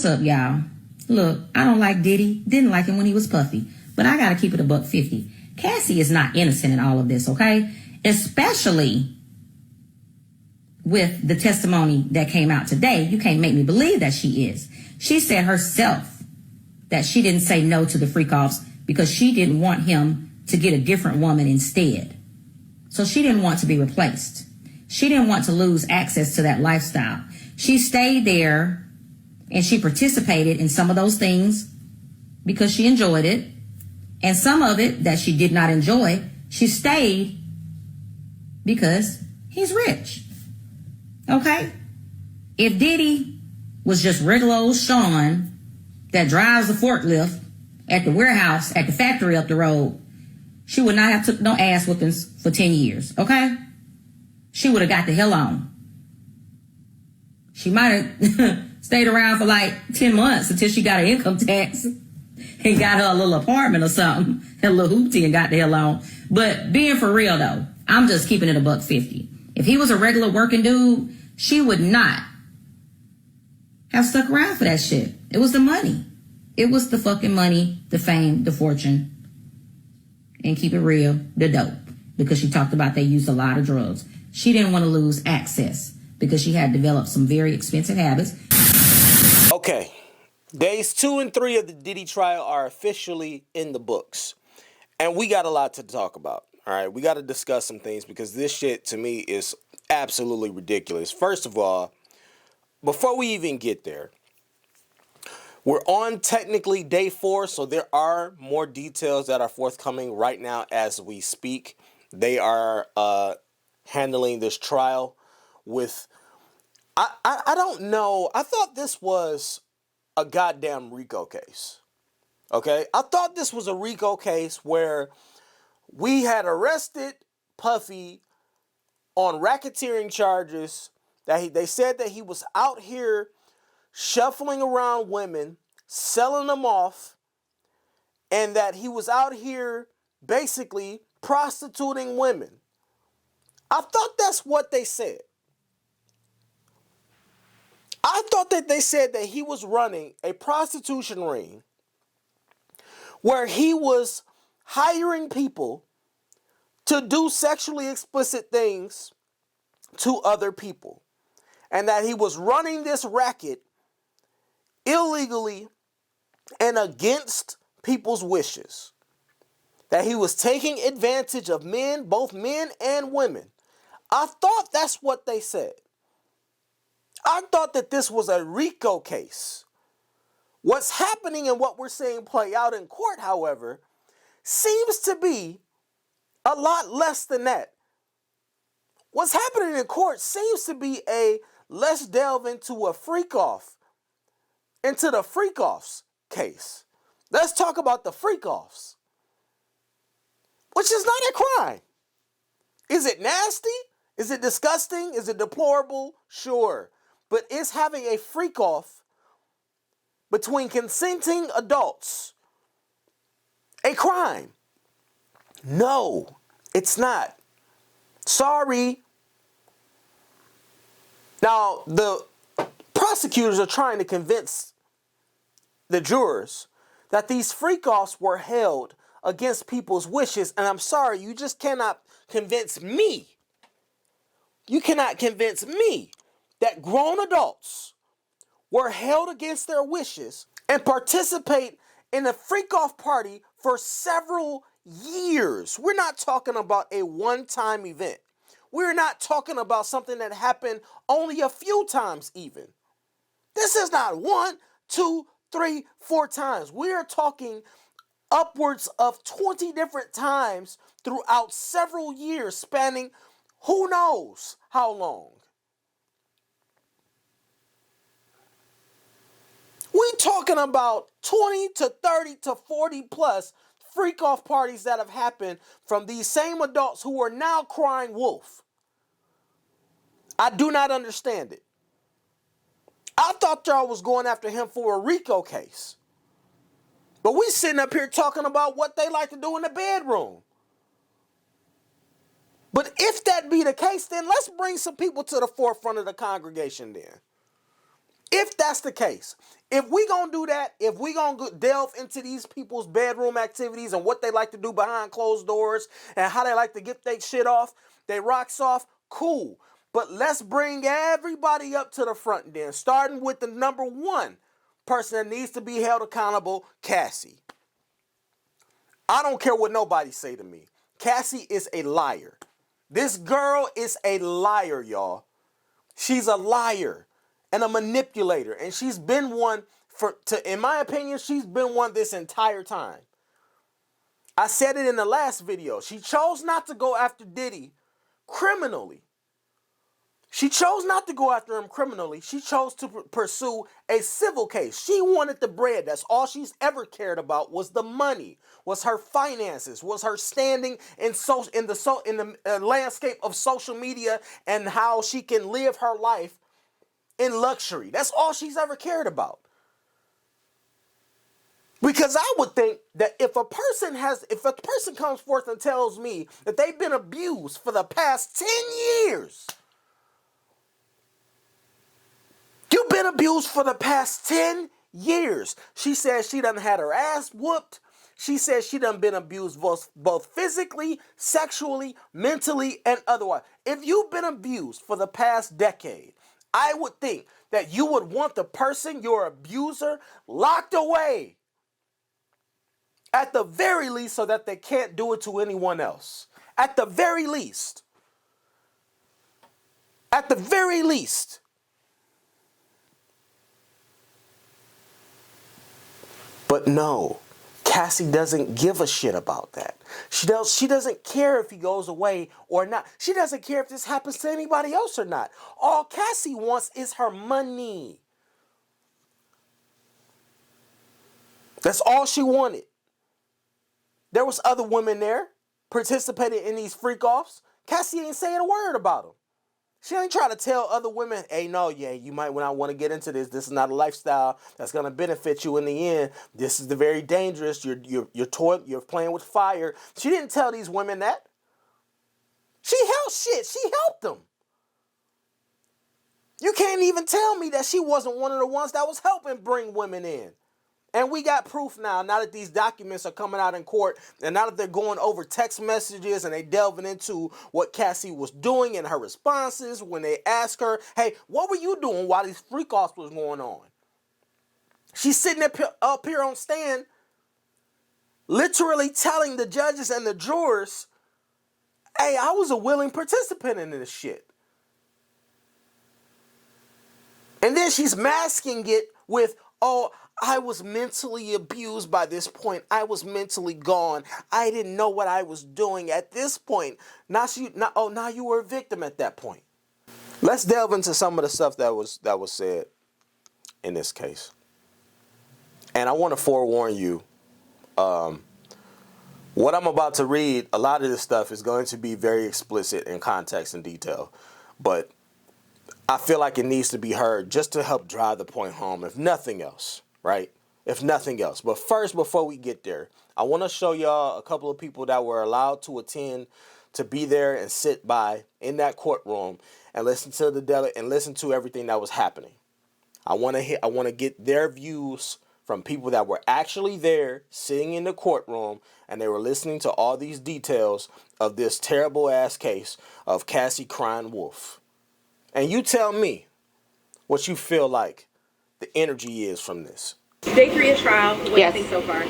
What's up, y'all? Look, I don't like Diddy. Didn't like him when he was puffy. But I gotta keep it $150. Cassie is not innocent in all of this, okay? Especially with the testimony that came out today. You can't make me believe that she is. She said herself that she didn't say no to the freak-offs because she didn't want him to get a different woman instead. So she didn't want to be replaced. She didn't want to lose access to that lifestyle. She stayed there and she participated in some of those things because she enjoyed it. And some of it that she did not enjoy, she stayed because he's rich. Okay? If Diddy was just regular old Sean that drives the forklift at the warehouse, at the factory up the road, she would not have took no ass whoopings for 10 years. Okay? She would have got the hell on. She might have stayed around for like 10 months until she got her income tax and got her a little apartment or something, a little hoopty, and got the hell on. But being for real though, I'm just keeping it $150. If he was a regular working dude, she would not have stuck around for that shit. It was the money. It was the fucking money, the fame, the fortune, and keep it real, the dope. Because she talked about they used a lot of drugs. She didn't want to lose access because she had developed some very expensive habits. Okay. Days 2 and 3 of the Diddy trial are officially in the books. And we got a lot to talk about. All right. We got to discuss some things because this shit to me is absolutely ridiculous. First of all, before we even get there, we're on technically day 4, so there are more details that are forthcoming right now as we speak. They are handling this trial with, I don't know, I thought this was a goddamn RICO case, okay? I thought this was a RICO case where we had arrested Puffy on racketeering charges, that they said that he was out here shuffling around women, selling them off, and that he was out here basically prostituting women. I thought that's what they said. I thought that they said that he was running a prostitution ring where he was hiring people to do sexually explicit things to other people, and that he was running this racket illegally and against people's wishes, that he was taking advantage of men, both men and women. I thought that's what they said. I thought that this was a RICO case. What's happening and what we're seeing play out in court, however, seems to be a lot less than that. What's happening in court seems to be let's delve into a freak-off, into the freak-offs case. Let's talk about the freak-offs, which is not a crime. Is it nasty? Is it disgusting? Is it deplorable? Sure. But is having a freak-off between consenting adults a crime? No, it's not. Sorry. Now, the prosecutors are trying to convince the jurors that these freak-offs were held against people's wishes, and I'm sorry, you just cannot convince me. You cannot convince me that grown adults were held against their wishes and participate in a freak-off party for several years. We're not talking about a one-time event. We're not talking about something that happened only a few times even. This is not 1, 2, 3, 4 times. We are talking upwards of 20 different times throughout several years spanning who knows how long. We're talking about 20 to 30 to 40 plus freak-off parties that have happened from these same adults who are now crying wolf. I do not understand it. I thought y'all was going after him for a RICO case. But we sitting up here talking about what they like to do in the bedroom. But if that be the case, then let's bring some people to the forefront of the congregation then. If that's the case, If we gonna do that, if we gonna delve into these people's bedroom activities and what they like to do behind closed doors and how they like to get their shit off, they rocks off, cool. But let's bring everybody up to the front then, starting with the number one person that needs to be held accountable, Cassie. I don't care what nobody say to me. Cassie is a liar. This girl is a liar, y'all. She's a liar and a manipulator. And she's been one in my opinion, she's been one this entire time. I said it in the last video. She chose not to go after Diddy criminally. She chose not to go after him criminally. She chose to pursue a civil case. She wanted the bread. That's all she's ever cared about was the money, was her finances, was her standing in the landscape of social media and how she can live her life in luxury. That's all she's ever cared about. Because I would think that if a person comes forth and tells me that they've been abused for the past 10 years, you've been abused for the past 10 years. She says she done had her ass whooped. She says she done been abused both physically, sexually, mentally, and otherwise. If you've been abused for the past decade, I would think that you would want the person, your abuser, locked away. At the very least, so that they can't do it to anyone else. At the very least. At the very least. But no, Cassie doesn't give a shit about that. She doesn't care if he goes away or not. She doesn't care if this happens to anybody else or not. All Cassie wants is her money. That's all she wanted. There was other women there participating in these freak-offs. Cassie ain't saying a word about them. She ain't trying to tell other women, hey, no, yeah, you might not want to get into this. This is not a lifestyle that's going to benefit you in the end. This is the very dangerous. You're playing with fire. She didn't tell these women that. She helped them. You can't even tell me that she wasn't one of the ones that was helping bring women in. And we got proof now that these documents are coming out in court, and now that they're going over text messages and they delving into what Cassie was doing and her responses when they asked her, hey, what were you doing while these freak-offs was going on? She's sitting up here on stand, literally telling the judges and the jurors, hey, I was a willing participant in this shit. And then she's masking it with, oh, I was mentally abused by this point. I was mentally gone. I didn't know what I was doing at this point. Now you were a victim at that point. Let's delve into some of the stuff that was said in this case. And I want to forewarn you, what I'm about to read, a lot of this stuff is going to be very explicit in context and detail. But I feel like it needs to be heard just to help drive the point home, if nothing else. Right? If nothing else. But first, before we get there, I want to show y'all a couple of people that were allowed to attend, to be there and sit by in that courtroom and listen to everything that was happening. I want to get their views from people that were actually there, sitting in the courtroom, and they were listening to all these details of this terrible ass case of Cassie crying wolf. And you tell me what you feel like the energy is from this. Day 3 of trial. What do you think so far?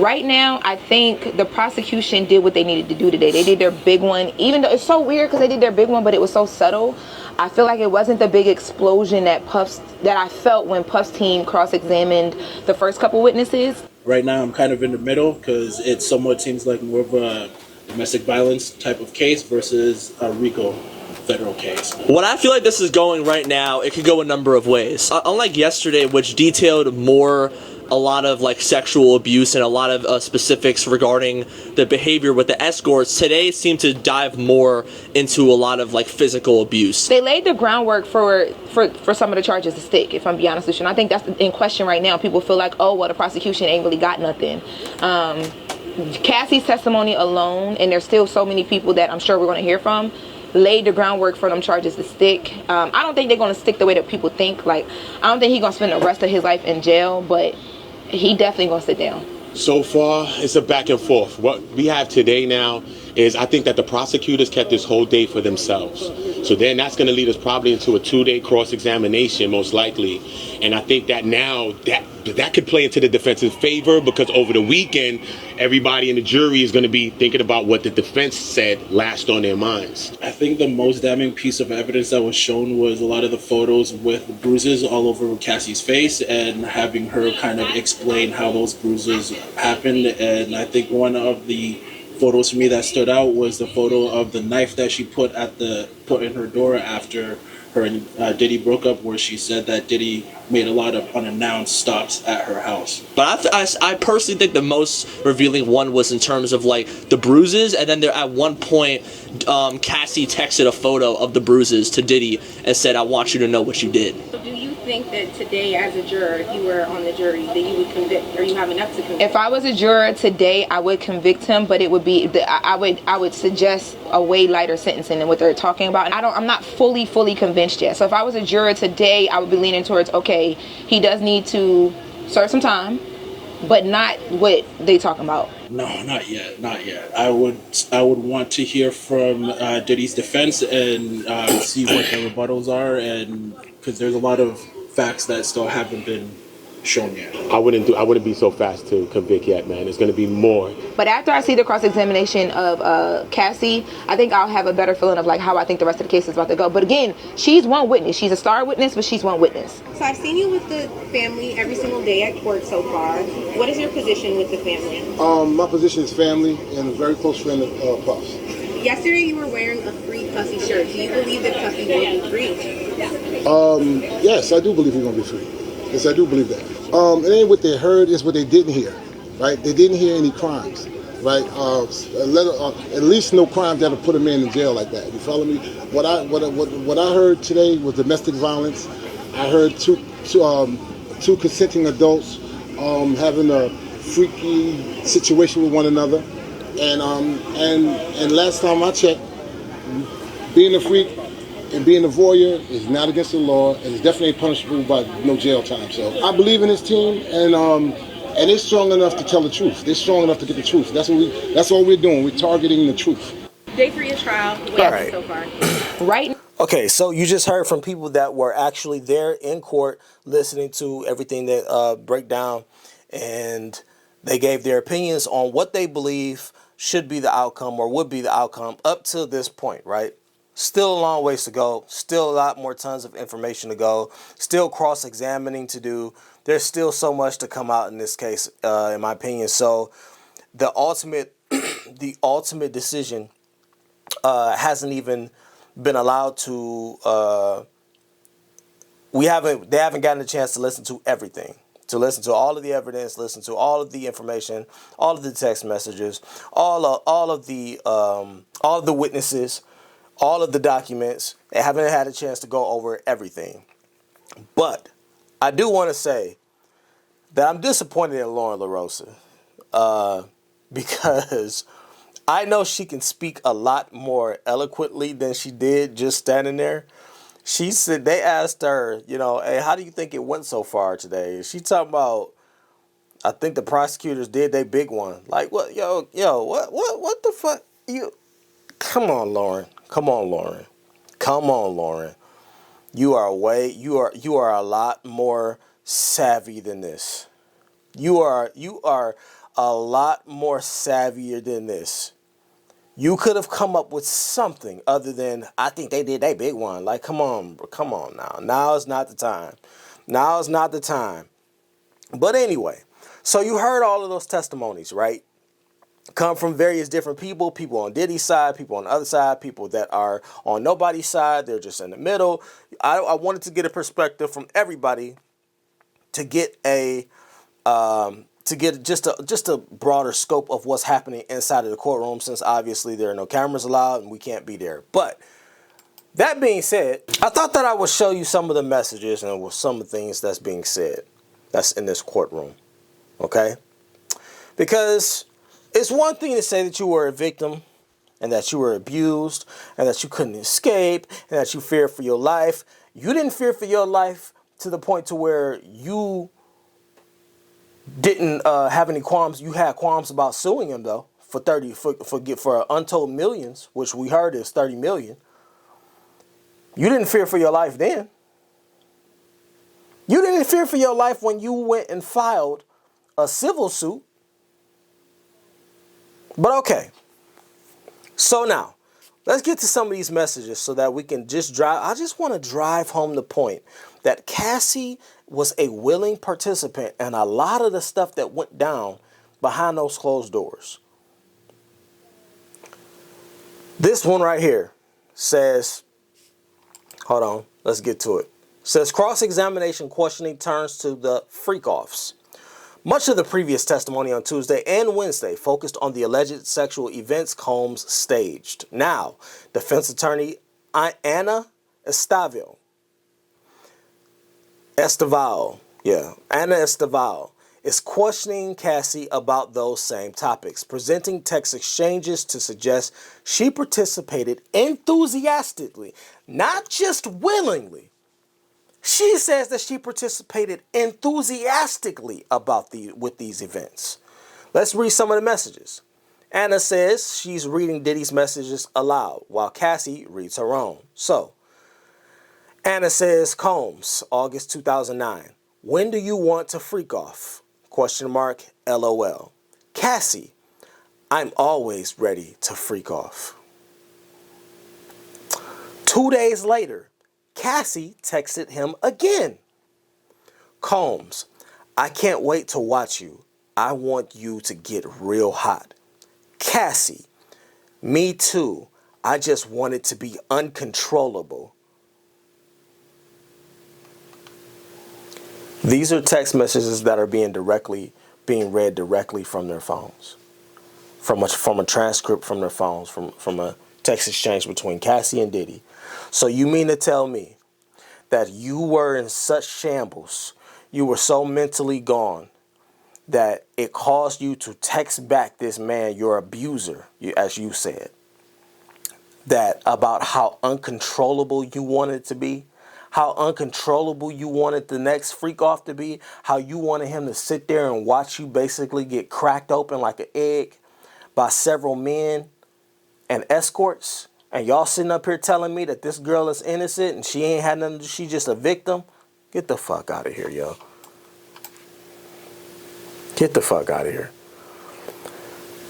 Right now, I think the prosecution did what they needed to do today. They did their big one, even though it's so weird because they did their big one, but it was so subtle. I feel like it wasn't the big explosion that I felt when Puff's team cross-examined the first couple witnesses. Right now, I'm kind of in the middle because it somewhat seems like more of a domestic violence type of case versus a RICO federal case. What I feel like this is going right now, it could go a number of ways. Unlike yesterday, which detailed a lot of like sexual abuse and a lot of specifics regarding the behavior with the escorts, today seemed to dive more into a lot of like physical abuse. They laid the groundwork for some of the charges to stick, if I'm being honest with you. And I think that's in question right now. People feel like, oh, well, the prosecution ain't really got nothing. Cassie's testimony alone, and there's still so many people that I'm sure we're going to hear from, laid the groundwork for them charges to stick. I don't think they're going to stick the way that people think. Like, I don't think he's going to spend the rest of his life in jail, but he definitely going to sit down. So far, it's a back and forth. What we have today now is, I think that the prosecutors kept this whole day for themselves. So then that's going to lead us probably into a 2-day cross-examination, most likely. And I think that now that could play into the defense's favor, because over the weekend, everybody in the jury is going to be thinking about what the defense said last on their minds. I think the most damning piece of evidence that was shown was a lot of the photos with bruises all over Cassie's face, and having her kind of explain how those bruises happened. And I think one of the photos for me that stood out was the photo of the knife that she put in her door after her and Diddy broke up, where she said that Diddy made a lot of unannounced stops at her house. But I personally think the most revealing one was in terms of like the bruises, and then there at one point Cassie texted a photo of the bruises to Diddy and said, "I want you to know what you did." So do you think that today, as a juror, if you were on the jury, that you would convict, or you have enough to convict? If I was a juror today, I would convict him, but it would be I would suggest a way lighter sentencing than what they're talking about. And I'm not fully convinced yet. So if I was a juror today, I would be leaning towards, okay, he does need to serve some time, but not what they talking about. No, not yet. I would want to hear from Diddy's defense and see what the rebuttals are, and because there's a lot of facts that still haven't been shown yet. I wouldn't be so fast to convict yet, man. It's going to be more. But after I see the cross-examination of Cassie, I think I'll have a better feeling of like how I think the rest of the case is about to go. But again, she's one witness. She's a star witness, but she's one witness. So I've seen you with the family every single day at court so far. What is your position with the family? My position is family and a very close friend of Puff's. Yesterday you were wearing a free Puffy shirt. Do you believe that Puffy will be free? Yes, I do believe he's going to be free. Yes, I do believe that. It ain't what they heard, it's what they didn't hear, right? They didn't hear any crimes, right? At least no crimes that'll put a man in jail like that. You follow me? What I heard today was domestic violence. I heard two consenting adults having a freaky situation with one another, and last time I checked, being a freak and being a voyeur is not against the law, and it's definitely punishable by no jail time. So I believe in this team, and they're strong enough to tell the truth. They're strong enough to get the truth. That's all we're doing. We're targeting the truth. Day 3 of trial. What All happened right. so far? Right? Okay, so you just heard from people that were actually there in court listening to everything that break down, and they gave their opinions on what they believe should be the outcome or would be the outcome up to this point, right? Still a long ways to go. Still a lot more tons of information to go. Still cross-examining to do. There's still so much to come out in this case, in my opinion. So the ultimate decision hasn't even been allowed to. They haven't gotten a chance to listen to everything. To listen to all of the evidence, listen to all of the information, all of the text messages, all of the witnesses, all of the documents. They haven't had a chance to go over everything. But I do want to say that I'm disappointed in Lauren LaRosa because I know she can speak a lot more eloquently than she did just standing there. She said, they asked her, hey, how do you think it went so far today? She talking about, I think the prosecutors did their big one. Like, what, what the fuck? Come on, Lauren. You are a lot more savvy than this. You are a lot more savvier than this. You could have come up with something other than, I think they did their big one. Like, come on now. Now is not the time. But anyway, so you heard all of those testimonies, right? Come from various different people on Diddy's side, people on the other side, people that are on nobody's side. They're just in the middle. I wanted to get a perspective from everybody to get just a broader scope of what's happening inside of the courtroom, since obviously there are no cameras allowed and we can't be there. But that being said, I thought that I would show you some of the messages and some of the things that's being said that's in this courtroom, okay? Because it's one thing to say that you were a victim and that you were abused and that you couldn't escape and that you feared for your life. You didn't fear for your life to the point to where you didn't have any qualms. You had qualms about suing him though for untold millions, which we heard is 30 million. You didn't fear for your life then. You didn't fear for your life when you went and filed a civil suit. But okay. So now, let's get to some of these messages so that we can just drive. I just want to drive home the point that Cassie was a willing participant in a lot of the stuff that went down behind those closed doors. This one right here says, hold on, let's get to it. Says cross-examination questioning turns to the freak-offs. Much of the previous testimony on Tuesday and Wednesday focused on the alleged sexual events Combs staged. Now, defense attorney Anna Estevao is questioning Cassie about those same topics, presenting text exchanges to suggest she participated enthusiastically, not just willingly. She says that she participated enthusiastically with these events. Let's read some of the messages. Anna says she's reading Diddy's messages aloud while Cassie reads her own. So, Anna says, Combs, August 2009. When do you want to freak off? ? LOL. Cassie, I'm always ready to freak off. 2 days later, Cassie texted him again. Combs, I can't wait to watch you. I want you to get real hot. Cassie, me too. I just want it to be uncontrollable. These are text messages that are being read directly from their phones. From a transcript from their phones, from a text exchange between Cassie and Diddy. So you mean to tell me that you were in such shambles, you were so mentally gone, that it caused you to text back this man, your abuser, as you said, that about how uncontrollable you wanted to be, how uncontrollable you wanted the next freak off to be, how you wanted him to sit there and watch you basically get cracked open like an egg by several men and escorts, and y'all sitting up here telling me that this girl is innocent and she ain't had nothing, she's just a victim? Get the fuck out of here, yo. Get the fuck out of here.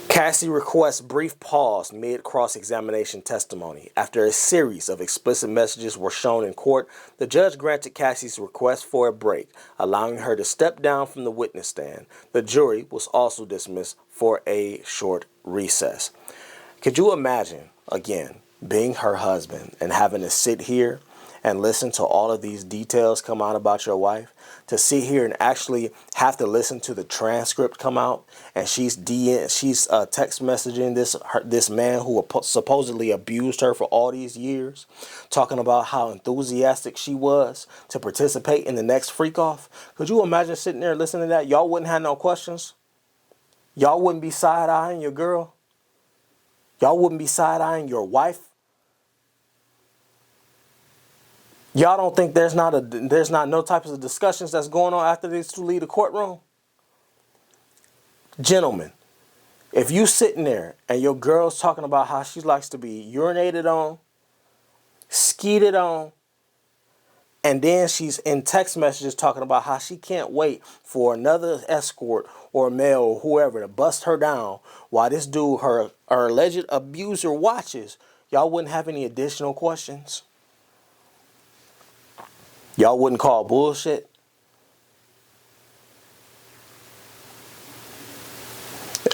Cassie requests brief pause mid cross-examination testimony. After a series of explicit messages were shown in court, the judge granted Cassie's request for a break, allowing her to step down from the witness stand. The jury was also dismissed for a short recess. Could you imagine, again, being her husband and having to sit here and listen to all of these details come out about your wife? To sit here and actually have to listen to the transcript come out, and she's text messaging this man who supposedly abused her for all these years, talking about how enthusiastic she was to participate in the next freak off. Could you imagine sitting there listening to that? Y'all wouldn't have no questions. Y'all wouldn't be side-eyeing your girl. Y'all wouldn't be side-eyeing your wife. Y'all don't think there's not no types of discussions that's going on after these two leave the courtroom? Gentlemen, if you sitting there and your girl's talking about how she likes to be urinated on, skeeted on, and then she's in text messages talking about how she can't wait for another escort or male or whoever to bust her down while this dude, her alleged abuser, watches, y'all wouldn't have any additional questions? Y'all wouldn't call bullshit?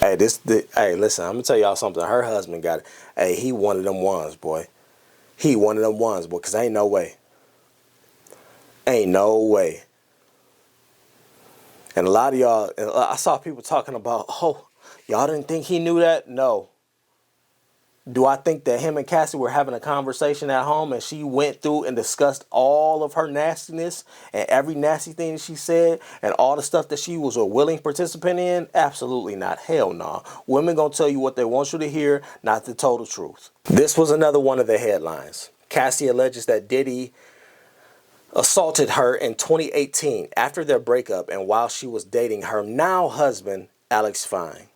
Hey, listen, I'm gonna tell y'all something. Her husband got it. Hey, he one of them ones, boy. He one of them ones, boy, because ain't no way. Ain't no way. And a lot of y'all, I saw people talking about, oh, y'all didn't think he knew that? No. Do I think that him and Cassie were having a conversation at home and she went through and discussed all of her nastiness and every nasty thing that she said and all the stuff that she was a willing participant in? Absolutely not. Hell no. Women gonna tell you what they want you to hear, not the total truth. This was another one of the headlines. Cassie alleges that Diddy assaulted her in 2018 after their breakup and while she was dating her now husband, Alex Fine.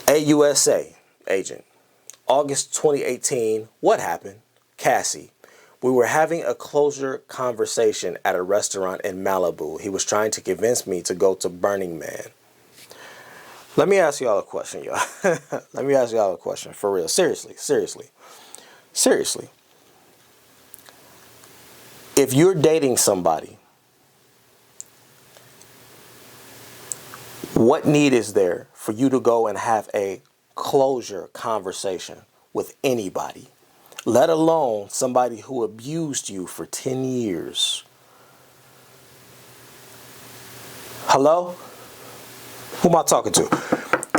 AUSA agent. August 2018. What happened? Cassie. We were having a closure conversation at a restaurant in Malibu. He was trying to convince me to go to Burning Man. Let me ask y'all a question, y'all. Let me ask y'all a question. For real. Seriously. If you're dating somebody, what need is there for you to go and have a closure conversation with anybody, let alone somebody who abused you for 10 years? Hello? Who am I talking to?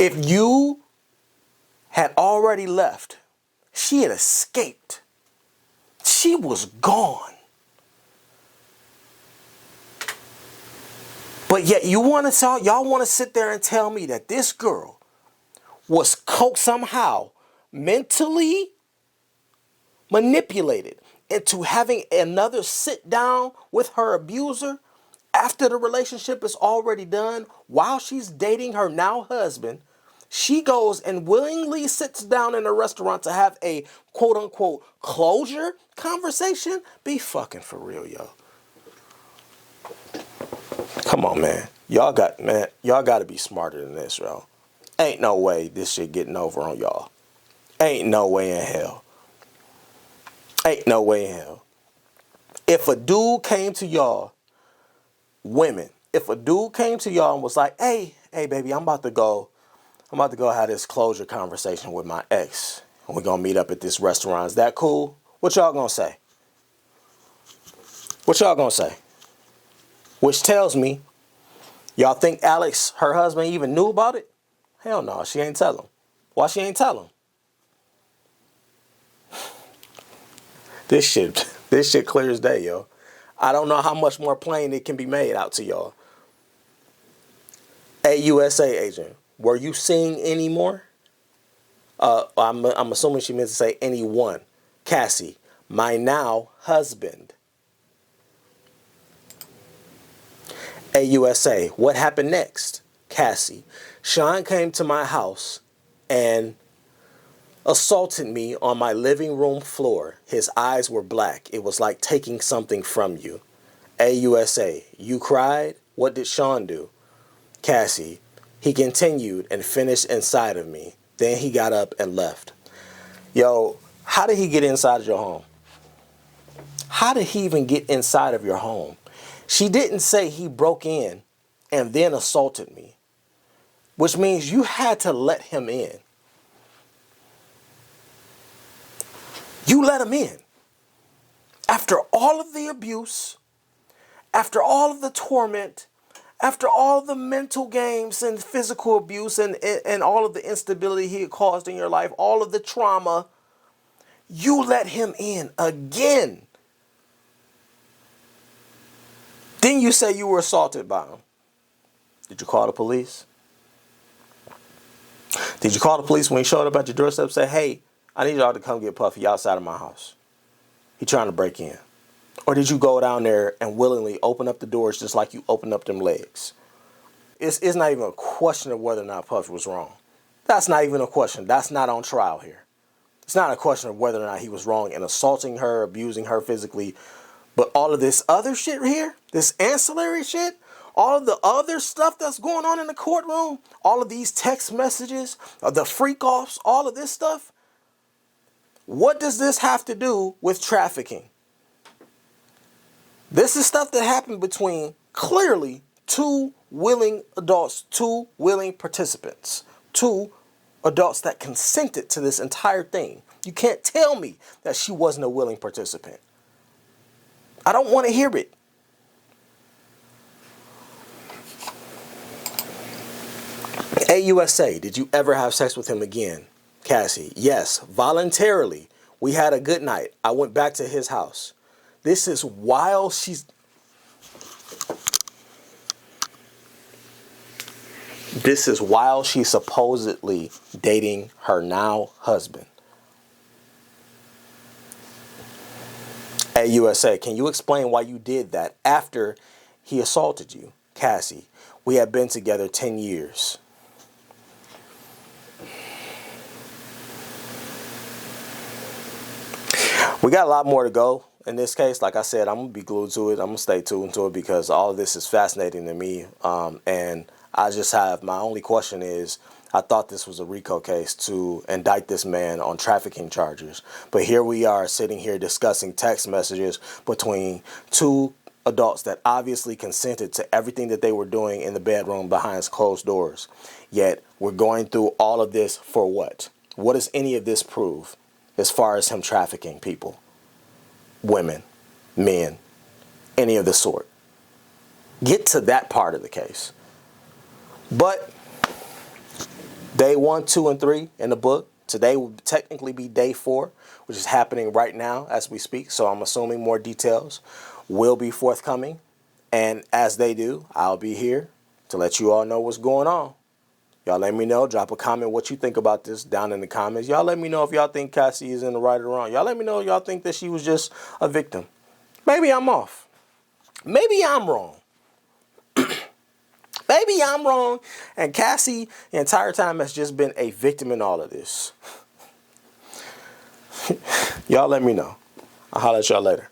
If you had already left, she had escaped. She was gone. But yet y'all want to sit there and tell me that this girl was somehow mentally manipulated into having another sit down with her abuser after the relationship is already done while she's dating her now husband. She goes and willingly sits down in a restaurant to have a quote unquote closure conversation. Be fucking for real, yo. Come on, man. Y'all got to be smarter than this, yo. Ain't no way this shit getting over on y'all. Ain't no way in hell. Ain't no way in hell. If a dude came to y'all, women, if a dude came to y'all and was like, hey, baby, I'm about to go have this closure conversation with my ex. And we're going to meet up at this restaurant. Is that cool? What y'all going to say? What y'all going to say? Which tells me, y'all think Alex, her husband, even knew about it? Hell no, she ain't tell him. Why she ain't tell him? This shit clear as day, yo. I don't know how much more plain it can be made out to y'all. AUSA agent, were you seeing any more? I'm assuming she meant to say anyone. Cassie, my now husband. AUSA, what happened next? Cassie, Sean came to my house and assaulted me on my living room floor. His eyes were black. It was like taking something from you. AUSA, you cried? What did Sean do? Cassie, he continued and finished inside of me. Then he got up and left. Yo, how did he get inside of your home? How did he even get inside of your home? She didn't say he broke in and then assaulted me, which means you had to let him in. You let him in. After all of the abuse, after all of the torment, after all of the mental games and physical abuse and all of the instability he had caused in your life, all of the trauma, you let him in again. Then you say you were assaulted by him. Did you call the police? Did you call the police when he showed up at your doorstep and say, hey, I need y'all to come get Puffy outside of my house? He trying to break in. Or did you go down there and willingly open up the doors just like you opened up them legs? It's not even a question of whether or not Puffy was wrong. That's not even a question. That's not on trial here. It's not a question of whether or not he was wrong in assaulting her, abusing her physically. But all of this other shit here, this ancillary shit, all of the other stuff that's going on in the courtroom, all of these text messages, the freak offs, all of this stuff, what does this have to do with trafficking? This is stuff that happened between clearly two willing adults, two willing participants, two adults that consented to this entire thing. You can't tell me that she wasn't a willing participant. I don't want to hear it. AUSA, did you ever have sex with him again? Cassie, yes, voluntarily. We had a good night. I went back to his house. This is while she she's supposedly dating her now husband. AUSA, can you explain why you did that after he assaulted you? Cassie, we had been together 10 years. We got a lot more to go in this case. Like I said, I'm going to be glued to it. I'm going to stay tuned to it because all of this is fascinating to me. And I just have, my only question is, I thought this was a RICO case to indict this man on trafficking charges. But here we are sitting here discussing text messages between two adults that obviously consented to everything that they were doing in the bedroom behind closed doors. Yet we're going through all of this for what? What does any of this prove as far as him trafficking people, women, men, any of the sort? Get to that part of the case. But day 1, 2, and 3 in the book. Today will technically be day 4, which is happening right now as we speak. So I'm assuming more details will be forthcoming. And as they do, I'll be here to let you all know what's going on. Y'all let me know. Drop a comment what you think about this down in the comments. Y'all let me know if y'all think Cassie is in the right or wrong. Y'all let me know if y'all think that she was just a victim. Maybe I'm off. Maybe I'm wrong. Maybe I'm wrong. And Cassie, the entire time, has just been a victim in all of this. Y'all let me know. I'll holler at y'all later.